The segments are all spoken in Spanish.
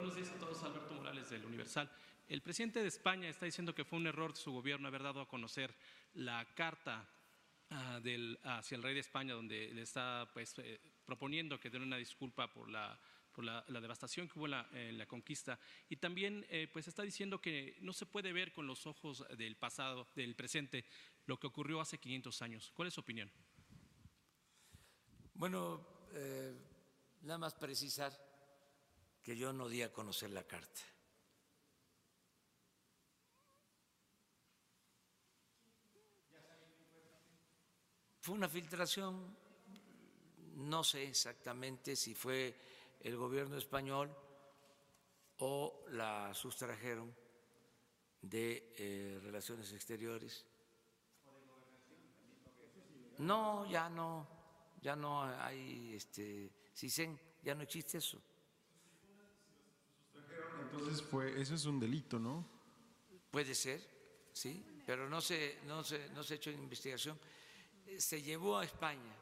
Buenos días a todos, Alberto Morales del Universal. El presidente de España está diciendo que fue un error de su gobierno haber dado a conocer la carta hacia el rey de España, donde le está proponiendo que den una disculpa por la devastación que hubo en la conquista, y también está diciendo que no se puede ver con los ojos del pasado, del presente, lo que ocurrió hace 500 años. ¿Cuál es su opinión? Bueno, nada más precisar que yo no di a conocer la carta. Fue una filtración, no sé exactamente si fue el gobierno español o la sustrajeron de Relaciones Exteriores. No, ya no hay CISEN, ya no existe eso. Entonces eso es un delito, ¿no? Puede ser, sí, pero no se ha hecho investigación. Se llevó a España.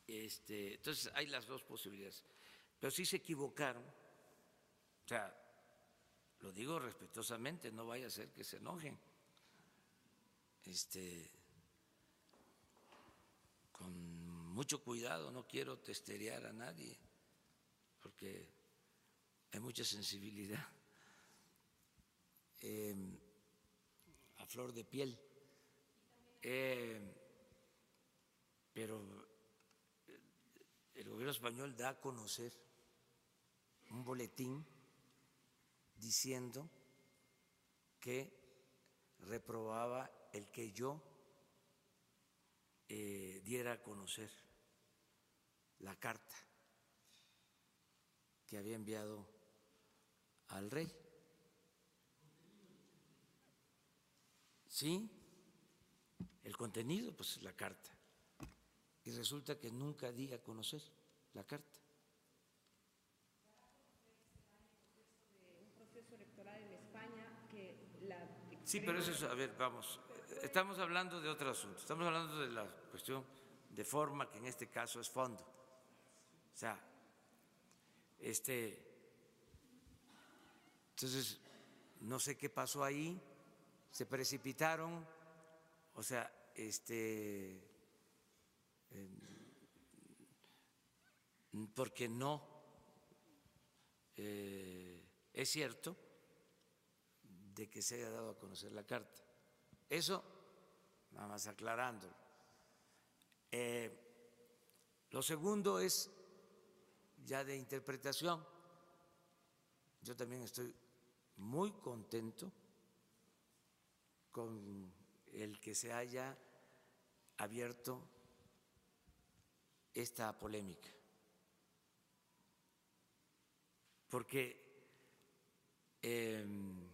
Entonces hay las dos posibilidades. Pero sí se equivocaron. O sea, lo digo respetuosamente, no vaya a ser que se enojen. Con mucho cuidado, no quiero testerear a nadie, porque hay mucha sensibilidad a flor de piel. Pero el gobierno español da a conocer un boletín diciendo que reprobaba el que yo diera a conocer la carta que había enviado al rey. Sí, el contenido, pues la carta. Y resulta que nunca di a conocer la carta. Un proceso electoral en España que Sí, pero eso es, a ver, vamos, estamos hablando de otro asunto, estamos hablando de la cuestión de forma, que en este caso es fondo. O sea, entonces, no sé qué pasó ahí, se precipitaron, o sea, porque no es cierto de que se haya dado a conocer la carta. Eso, nada más aclarando. Lo segundo es ya de interpretación. Yo también estoy muy contento con el que se haya abierto esta polémica, porque en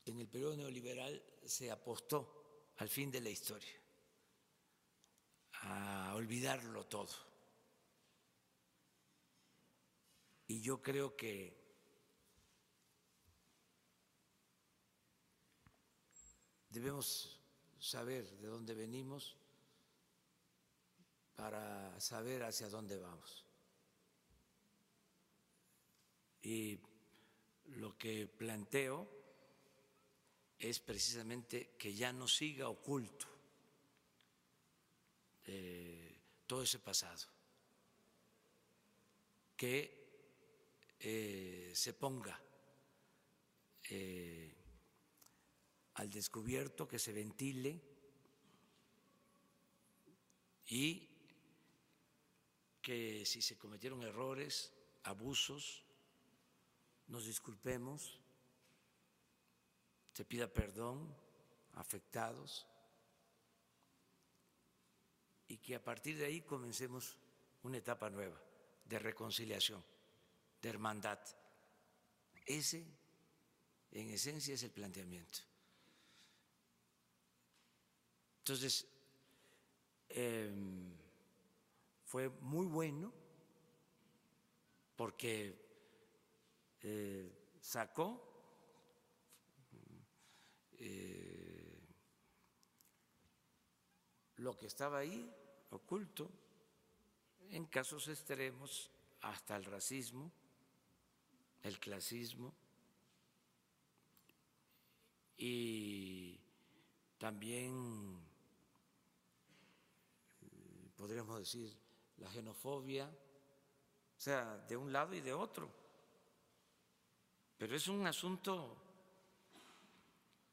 el periodo neoliberal se apostó al fin de la historia, a olvidarlo todo. Y yo creo que debemos saber de dónde venimos para saber hacia dónde vamos. Y lo que planteo es precisamente que ya no siga oculto todo ese pasado, que se ponga al descubierto, que se ventile y que si se cometieron errores, abusos, nos disculpemos, se pida perdón a afectados y que a partir de ahí comencemos una etapa nueva de reconciliación, de hermandad. Ese, en esencia, es el planteamiento. Entonces, fue muy bueno porque sacó lo que estaba ahí oculto. En casos extremos hasta el racismo, el clasismo y también podríamos decir la xenofobia, o sea, de un lado y de otro. Pero es un asunto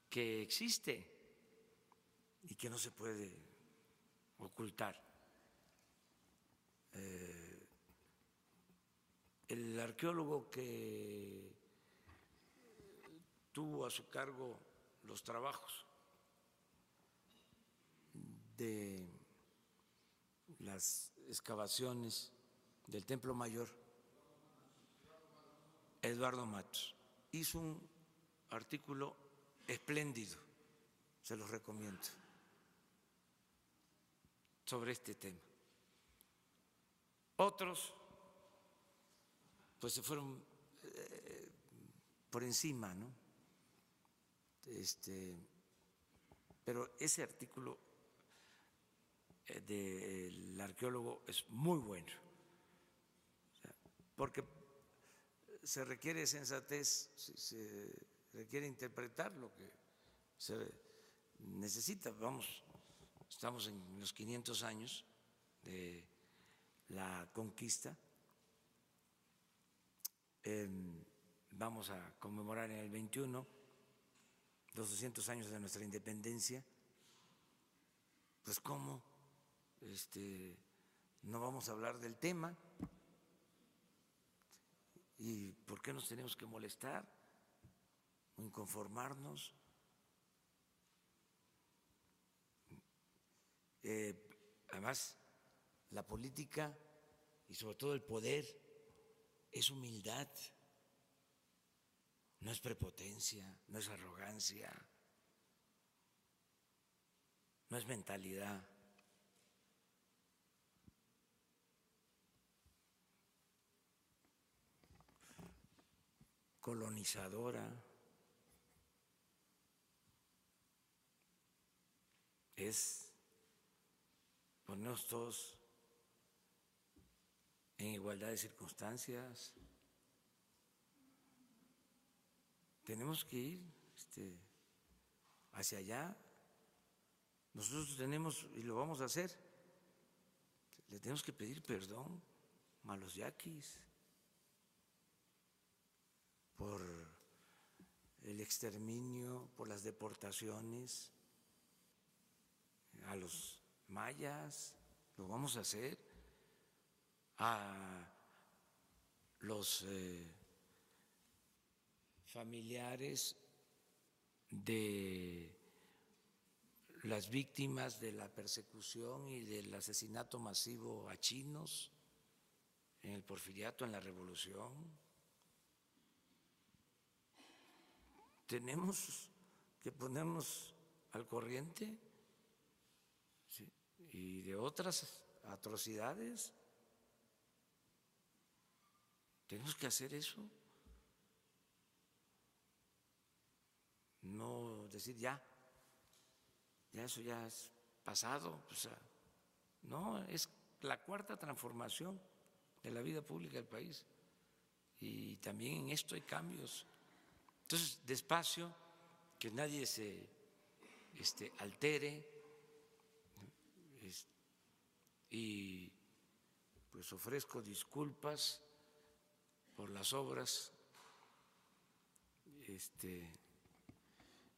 que existe y que no se puede ocultar. El arqueólogo que tuvo a su cargo los trabajos de las excavaciones del Templo Mayor, Eduardo Matos, hizo un artículo espléndido, se los recomiendo, sobre este tema. Otros pues se fueron por encima, ¿no? Pero ese artículo del arqueólogo es muy bueno, porque se requiere sensatez, se requiere interpretar lo que se necesita. Estamos en los 500 años de la conquista. Vamos a conmemorar en el 21 los 200 años de nuestra independencia. Pues ¿cómo no vamos a hablar del tema? ¿Y por qué nos tenemos que molestar o inconformarnos? Además, la política y sobre todo el poder es humildad, no es prepotencia, no es arrogancia, no es mentalidad. Colonizadora, es ponernos todos en igualdad de circunstancias. Tenemos que ir hacia allá. Nosotros tenemos, y lo vamos a hacer, le tenemos que pedir perdón a los yaquis por el exterminio, por las deportaciones, a los mayas, lo vamos a hacer, a los familiares de las víctimas de la persecución y del asesinato masivo a chinos en el Porfiriato, en la Revolución. Tenemos que ponernos al corriente, ¿sí?, y de otras atrocidades. Tenemos que hacer eso. No decir ya eso ya es pasado. O sea, no, es la cuarta transformación de la vida pública del país. Y también en esto hay cambios. Entonces, despacio, que nadie se altere, y pues ofrezco disculpas por las obras,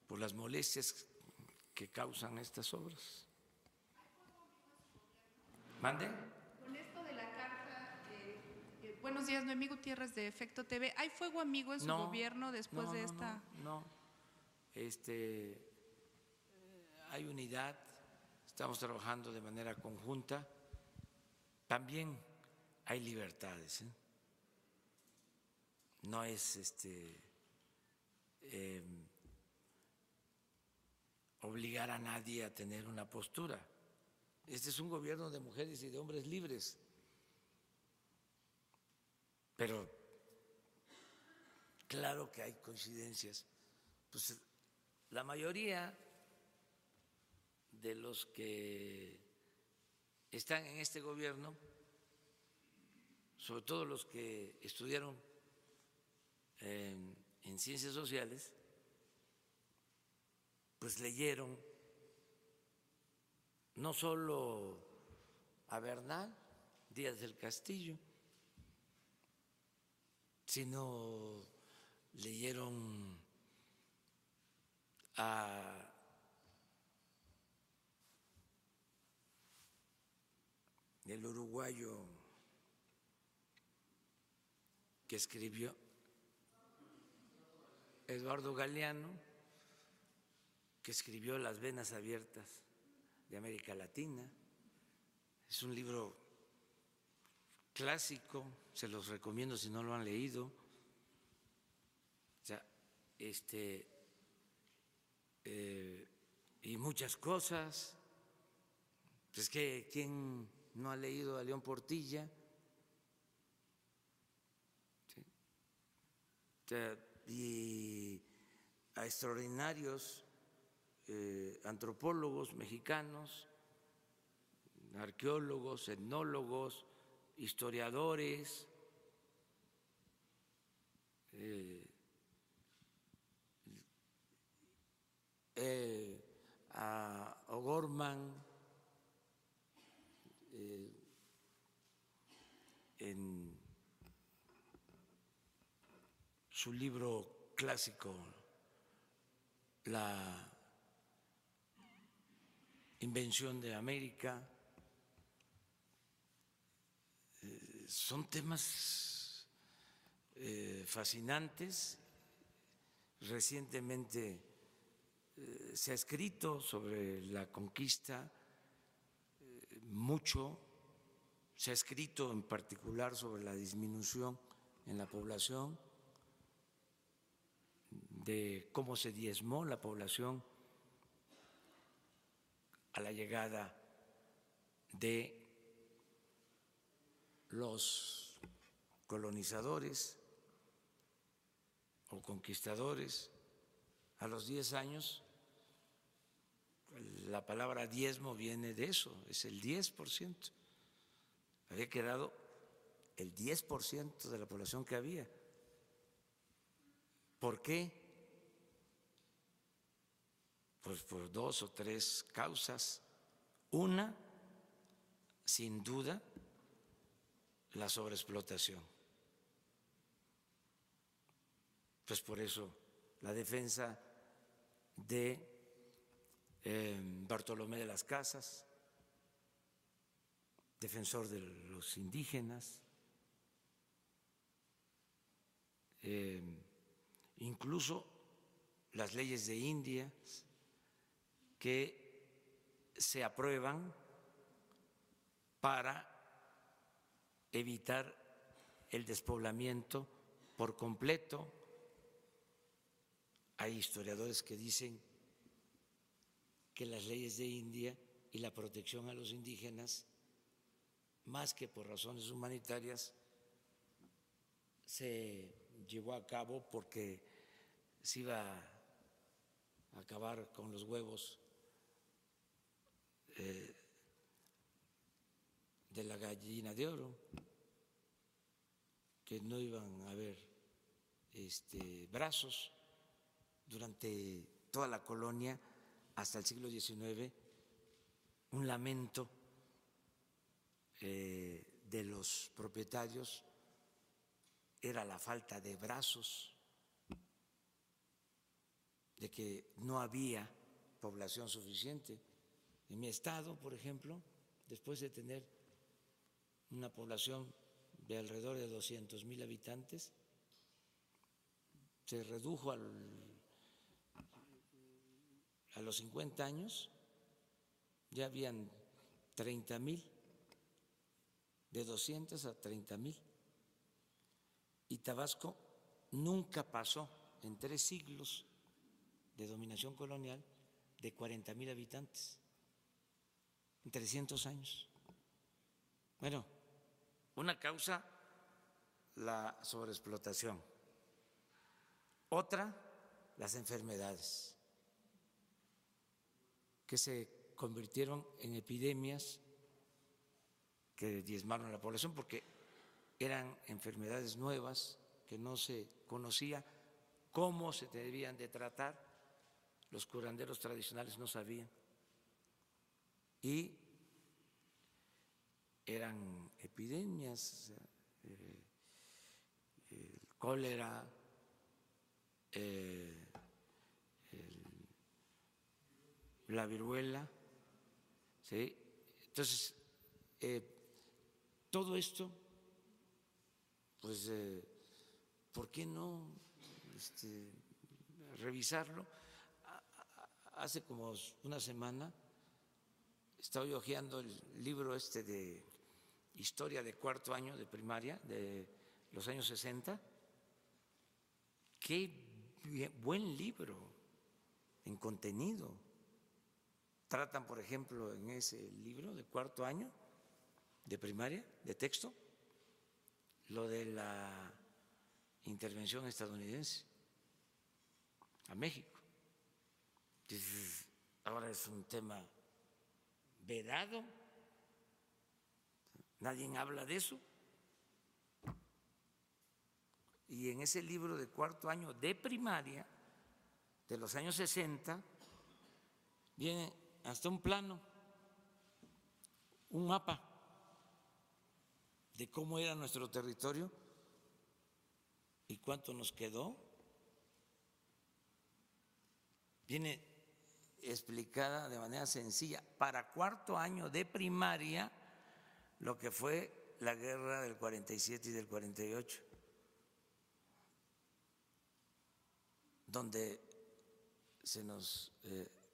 por las molestias que causan estas obras. ¿Mande? Con esto de la carta, buenos días, Noemí Gutiérrez de Efecto TV. ¿Hay fuego amigo en su gobierno después de esta? No. Hay unidad, estamos trabajando de manera conjunta. También hay libertades, ¿eh? No es obligar a nadie a tener una postura. Este es un gobierno de mujeres y de hombres libres, pero claro que hay coincidencias. Pues la mayoría de los que están en este gobierno sobre todo los que estudiaron en ciencias sociales, pues leyeron no solo a Bernal Díaz del Castillo, sino leyeron a el uruguayo que escribió, Eduardo Galeano, que escribió Las venas abiertas de América Latina. Es un libro clásico, se los recomiendo si no lo han leído. O sea, y muchas cosas. Es que ¿quién no ha leído a León Portilla? ¿Sí? O sea, y a extraordinarios antropólogos mexicanos, arqueólogos, etnólogos, historiadores, a O'Gorman, en su libro clásico, La invención de América. Son temas fascinantes. Recientemente se ha escrito sobre la conquista mucho, se ha escrito en particular sobre la disminución en la población, de cómo se diezmó la población a la llegada de los colonizadores o conquistadores. A los 10 años, la palabra diezmo viene de eso, es el 10%. Había quedado el 10% de la población que había. ¿Por qué? Pues por 2 o 3 causas. Una, sin duda, la sobreexplotación. Pues por eso la defensa de Bartolomé de las Casas, defensor de los indígenas, incluso las leyes de India que se aprueban para evitar el despoblamiento por completo. Hay historiadores que dicen que las leyes de India y la protección a los indígenas, más que por razones humanitarias, se llevó a cabo porque se iba a acabar con los huevos de la gallina de oro, que no iban a haber brazos. Durante toda la colonia, hasta el siglo XIX, un lamento de los propietarios era la falta de brazos, de que no había población suficiente. En mi estado, por ejemplo, después de tener una población de alrededor de 200,000 habitantes, se redujo a los 50 años, ya habían 30,000, de 200 a 30,000. Y Tabasco nunca pasó en 3 siglos de dominación colonial de 40,000 habitantes, en 300 años. Bueno, una causa, la sobreexplotación. Otra, las enfermedades, que se convirtieron en epidemias que diezmaron a la población, porque eran enfermedades nuevas que no se conocía cómo se debían de tratar, los curanderos tradicionales no sabían, y eran epidemias, el cólera, la viruela, ¿sí? Entonces, todo esto, pues, ¿por qué no revisarlo? Hace como una semana estaba yo hojeando el libro de historia de cuarto año de primaria de los años 60. Qué buen libro en contenido. Tratan, por ejemplo, en ese libro de cuarto año de primaria, de texto, lo de la intervención estadounidense a México. Entonces, ahora es un tema vedado, nadie habla de eso. Y en ese libro de cuarto año de primaria, de los años 60, viene hasta un plano, un mapa de cómo era nuestro territorio y cuánto nos quedó. Viene explicada de manera sencilla para cuarto año de primaria lo que fue la guerra del 47 y del 48, donde se nos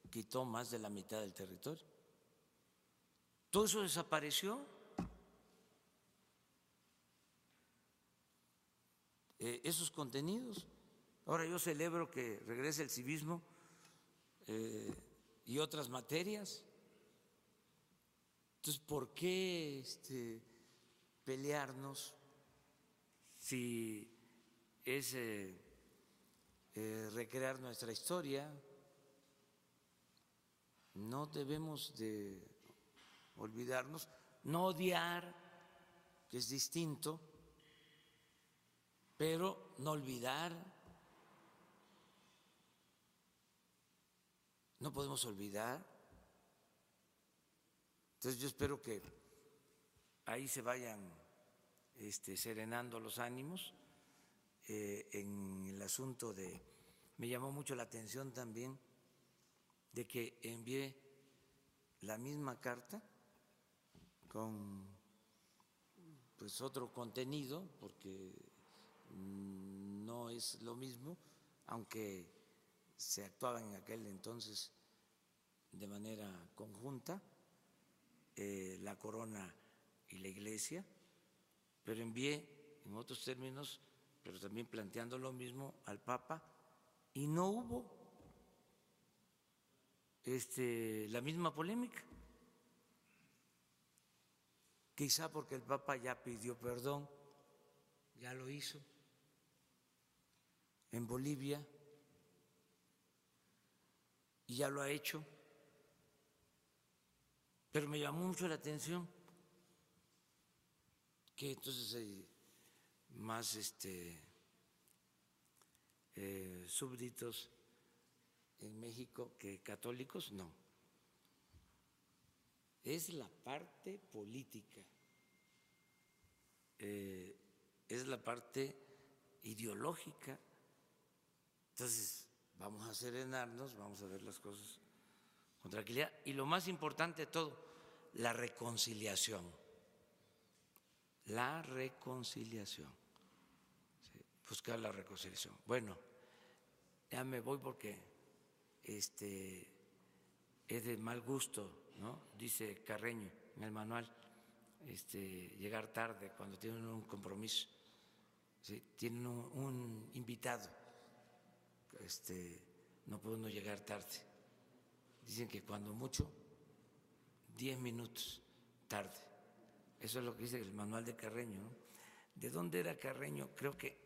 quitó más de la mitad del territorio. Todo eso desapareció. Esos contenidos. Ahora yo celebro que regrese el civismo y otras materias. Entonces, ¿por qué pelearnos si es recrear nuestra historia? No debemos de olvidarnos, no odiar, que es distinto, pero no olvidar. No podemos olvidar. Entonces yo espero que ahí se vayan serenando los ánimos en el asunto de… Me llamó mucho la atención también de que envié la misma carta con pues otro contenido, porque no es lo mismo, aunque se actuaba en aquel entonces de manera conjunta, la corona y la iglesia, pero envié en otros términos, pero también planteando lo mismo al Papa, y no hubo la misma polémica, quizá porque el Papa ya pidió perdón, ya lo hizo en Bolivia y ya lo ha hecho, pero me llamó mucho la atención que entonces hay más súbditos en México que católicos. No, es la parte política, es la parte ideológica. Entonces vamos a serenarnos, vamos a ver las cosas con tranquilidad y lo más importante de todo, la reconciliación. La reconciliación, ¿sí? Buscar la reconciliación. Bueno, ya me voy porque es de mal gusto, ¿no? Dice Carreño en el manual, llegar tarde cuando tienen un compromiso, ¿sí? Tienen un invitado, no puede uno llegar tarde. Dicen que cuando mucho 10 minutos tarde. Eso es lo que dice el manual de Carreño, ¿no? ¿De dónde era Carreño? Creo que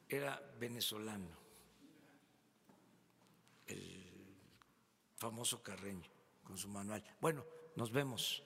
era venezolano, el famoso Carreño, con su manual. Bueno, nos vemos.